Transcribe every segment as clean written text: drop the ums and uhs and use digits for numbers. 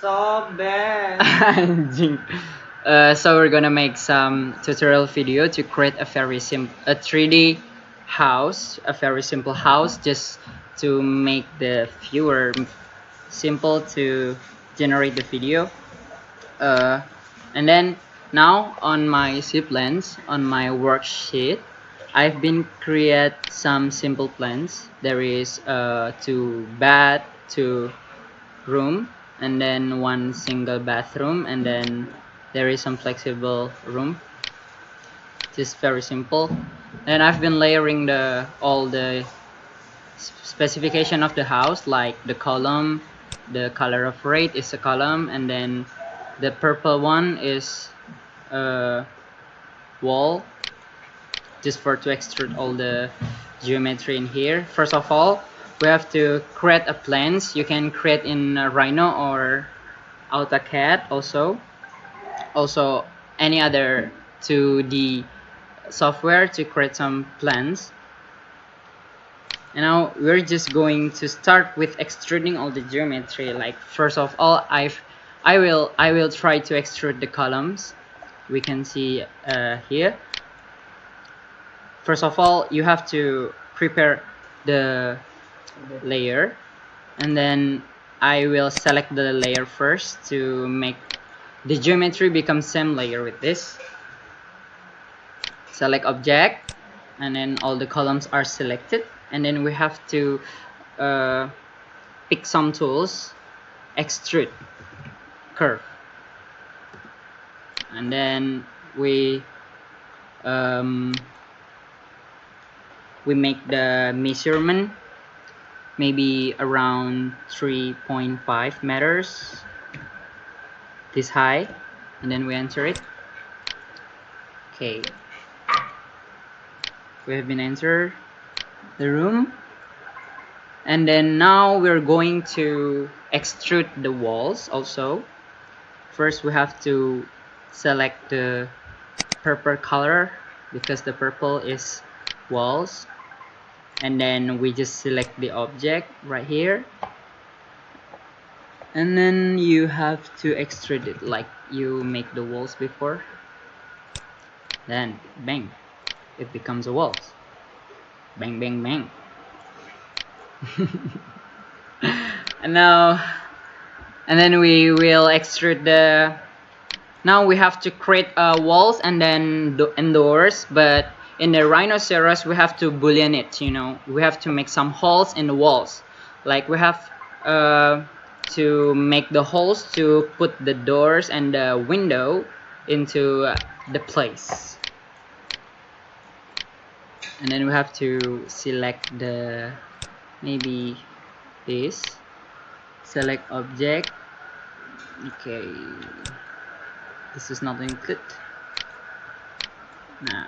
So bad. Anjing. So we're gonna make some tutorial video to create a very simple 3D house, a very simple house, just to make the viewer simple to generate the video. And then now on my plans, on my worksheet, I've been create some simple plans. There is two bed, two room, and then one single bathroom, and then there is some flexible room, just very simple. And I've been layering all the specification of the house, like the column, the color of rate is a column, and then the purple one is a wall, just for to extrude all the geometry in here. First of all, we have to create a plans. You can create in Rhino or AutoCAD also any other 2D software to create some plans. And now we're just going to start with extruding all the geometry. Like first of all, I will try to extrude the columns. We can see here. First of all, you have to prepare the layer, and then I will select the layer first to make the geometry become same layer with this. Select object, and then all the columns are selected, and then we have to pick some tools, extrude, curve, and then we make the measurement maybe around 3.5 meters this high, and then we enter it. Okay, we have been entered the room, and then now we're going to extrude the walls also. First we have to select the purple color because the purple is walls, and then we just select the object right here, and then you have to extrude it like you make the walls before. Then bang, it becomes a walls. Bang bang bang. and then we will extrude the. Now we have to create walls and then doors, but in the Rhinoceros we have to boolean it, we have to make some holes in the walls. Like we have to make the holes to put the doors and the window into the place. And then we have to select the maybe this, select object. Okay, this is not included. Now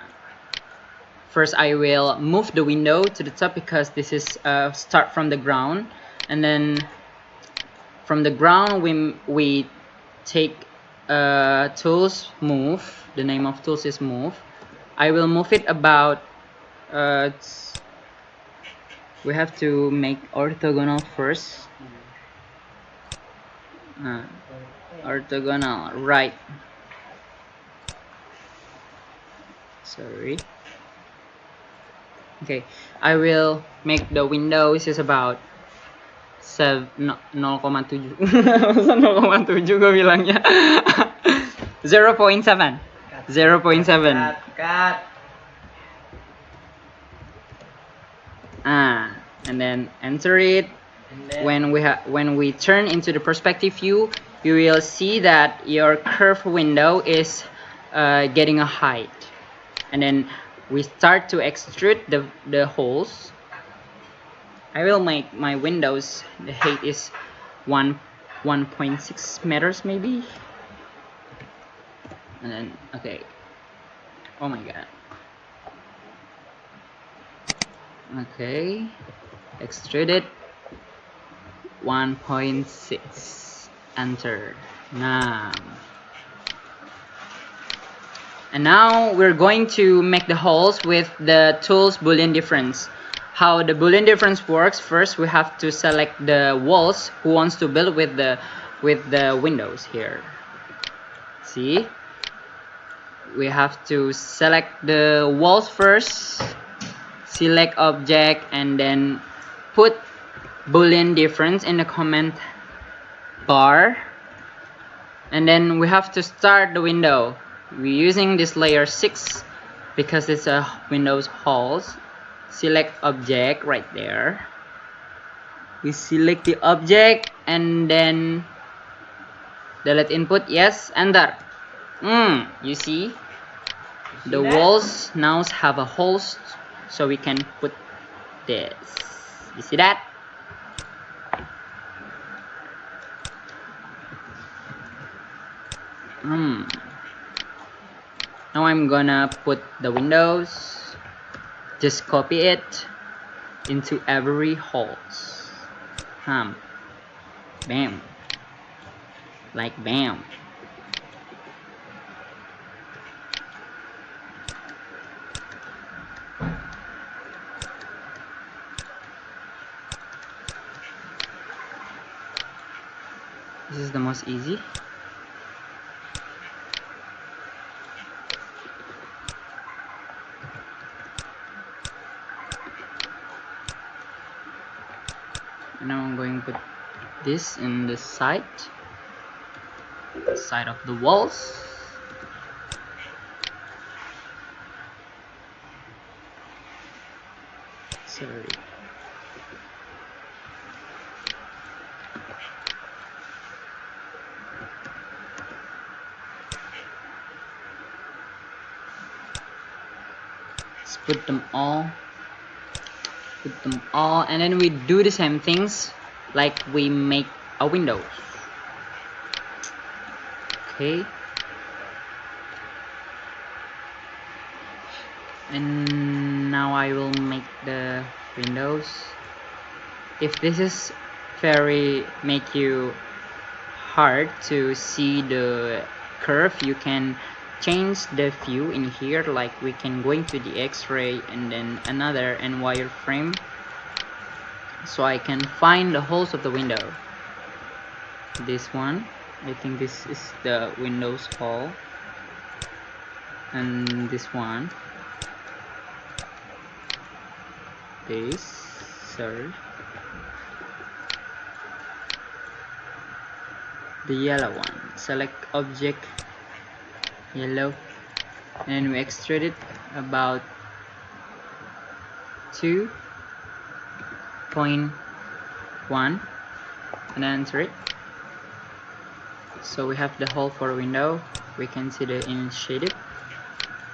first I will move the window to the top because this is start from the ground, and then from the ground we take tools, move. The name of tools is move. I will move it about we have to make orthogonal first. Orthogonal right, sorry. Okay, I will make the windows is about 0,7 masa 0,7 gue bilangnya 0.7 Cut. And then enter it. When we turn into the perspective view, you will see that your curved window is getting a height, and then we start to extrude the holes. I will make my windows, the height is 1.6 meters maybe, and then okay, oh my god, okay, extruded 1.6, enter. Now and now we're going to make the holes with the tools Boolean difference. How the Boolean difference works: first we have to select the walls who wants to build with the with the windows here. See, we have to select the walls first, select object, and then put boolean difference in the comment bar, and then we have to start the window. We're using this layer 6 because it's a Windows halls. Select object right there. We select the object and then delete input. Yes, enter. You see the walls now have a holes, so we can put this. You see that? Now I'm gonna put the windows. Just copy it into every holes. Bam. Like bam. This is the most easy. And now I'm going to put this in the side of the walls. Sorry. Let's put them all, and then we do the same things like we make a window. Okay, and now I will make the windows. If this is very make you hard to see the curve, you can change the view in here, like we can go into the X-ray and then another and wireframe, so I can find the holes of the window. This one, I think this is the Windows hole, and this one, sorry, the yellow one. Select object yellow, and we extrude it about 2.1 and enter it. So we have the hole for window. We can see the image shaded,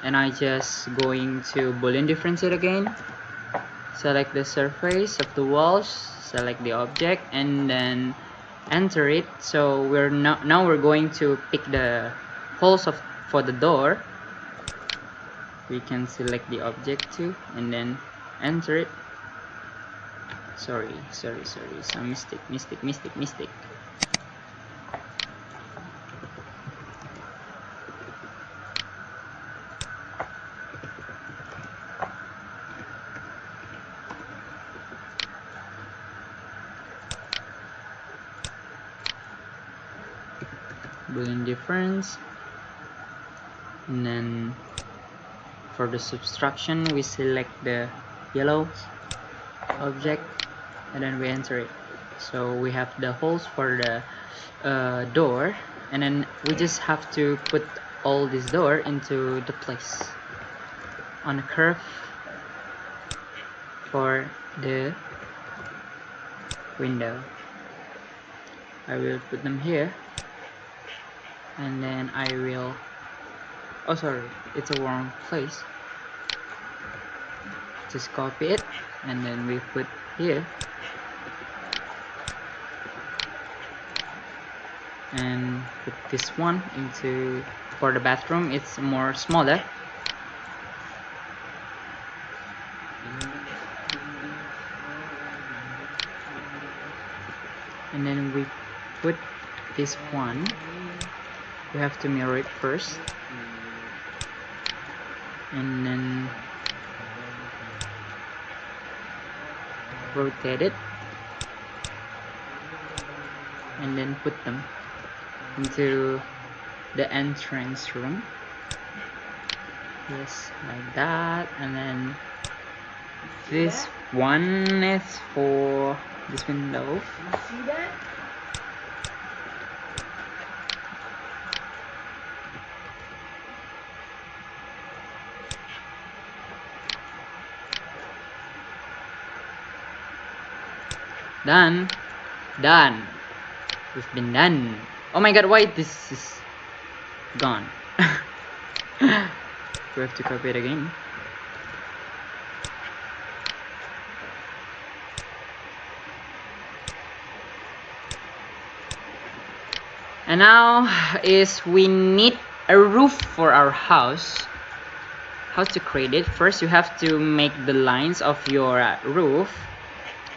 and I just going to boolean difference it again. Select the surface of the walls, select the object, and then enter it. So we're now we're going to pick the holes for the door. We can select the object too and then enter it. Sorry, some mistake. Boolean difference, and then for the subtraction we select the yellow object and then we enter it. So we have the holes for the door, and then we just have to put all this door into the place on a curve for the window. I will put them here, and then I will, oh sorry, it's a wrong place. Just copy it and then we put here, and put this one into, for the bathroom it's more smaller. And then we put this one, we have to mirror it first, and then rotate it, and then put them into the entrance room. Yes, like that. And then this one is for this window. You see that? Done. We've been done. Oh my god, why this is gone? We have to copy it again. And now is we need a roof for our house. How to create it? First you have to make the lines of your roof,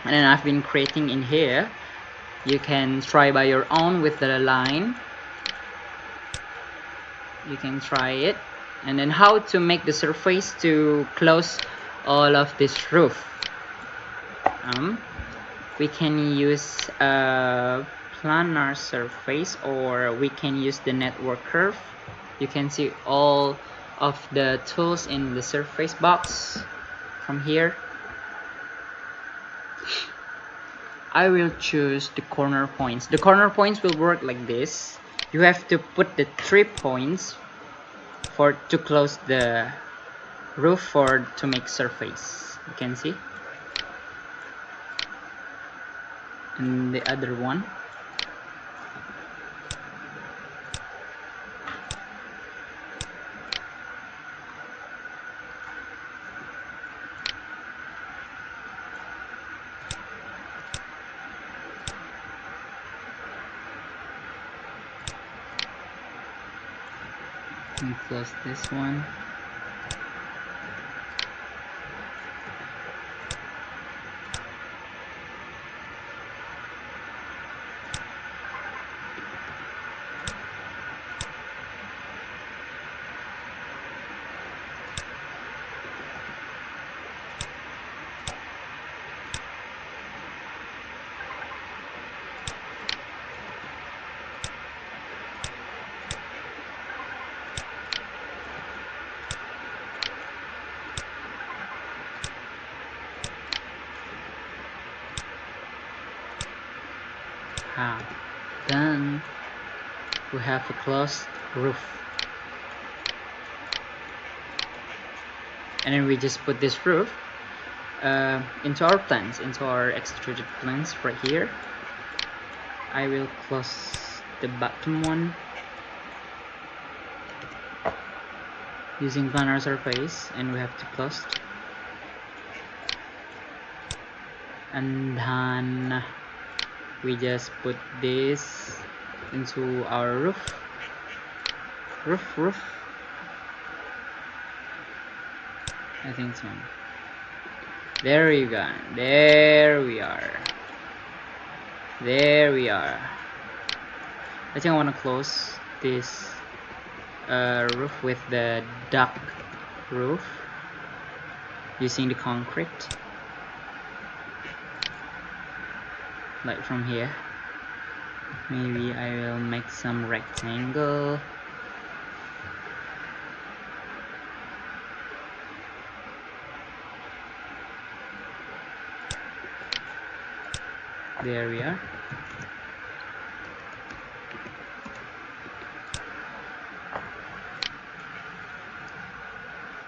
and then I've been creating in here. You can try by your own with the line. You can try it. And then how to make the surface to close all of this roof. We can use a planar surface, or we can use the network curve. You can see all of the tools in the surface box from here. I will choose the corner points. The corner points will work like this. You have to put the 3 points to close the roof or to make surface. You can see. And the other one. And close this one. Then we have a closed roof, and then we just put this roof into our plans, into our extruded plans right here. I will close the bottom one using planar surface, and we have to close. And then we just put this into our roof. I think so. There you go. There we are. I think I want to close this roof with the duck roof using the concrete, like from here. Maybe I will make some rectangle. There we are.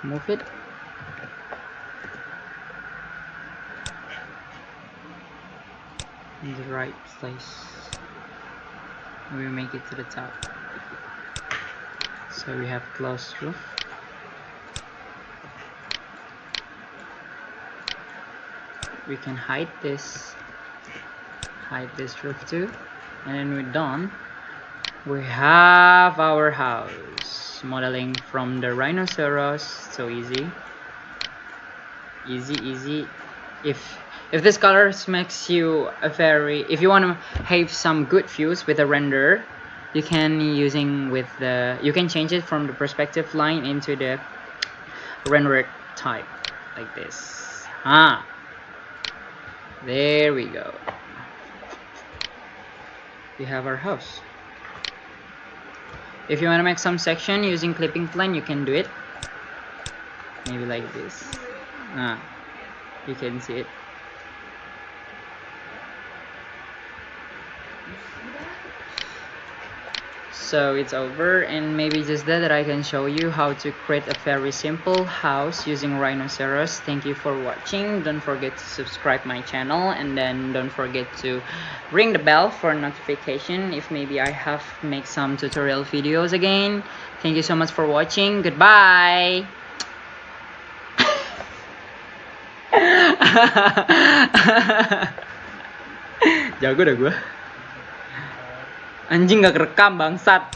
Move it. In the right place. We make it to the top. So we have closed roof. We can hide this roof too, and then we're done. We have our house modeling from the Rhinoceros. So easy. If this color makes you if you want to have some good views with a render, you can you can change it from the perspective line into the render type like this. There we go. we have our house. If you want to make some section using clipping plan, you can do it. Maybe like this. You can see it. So it's over, and maybe just that I can show you how to create a very simple house using Rhinoceros. Thank you for watching. Don't forget to subscribe my channel, and then don't forget to ring the bell for notification if maybe I have make some tutorial videos again. Thank you so much for watching. Goodbye. Jago dah gue. Anjing gak kerekam bangsat.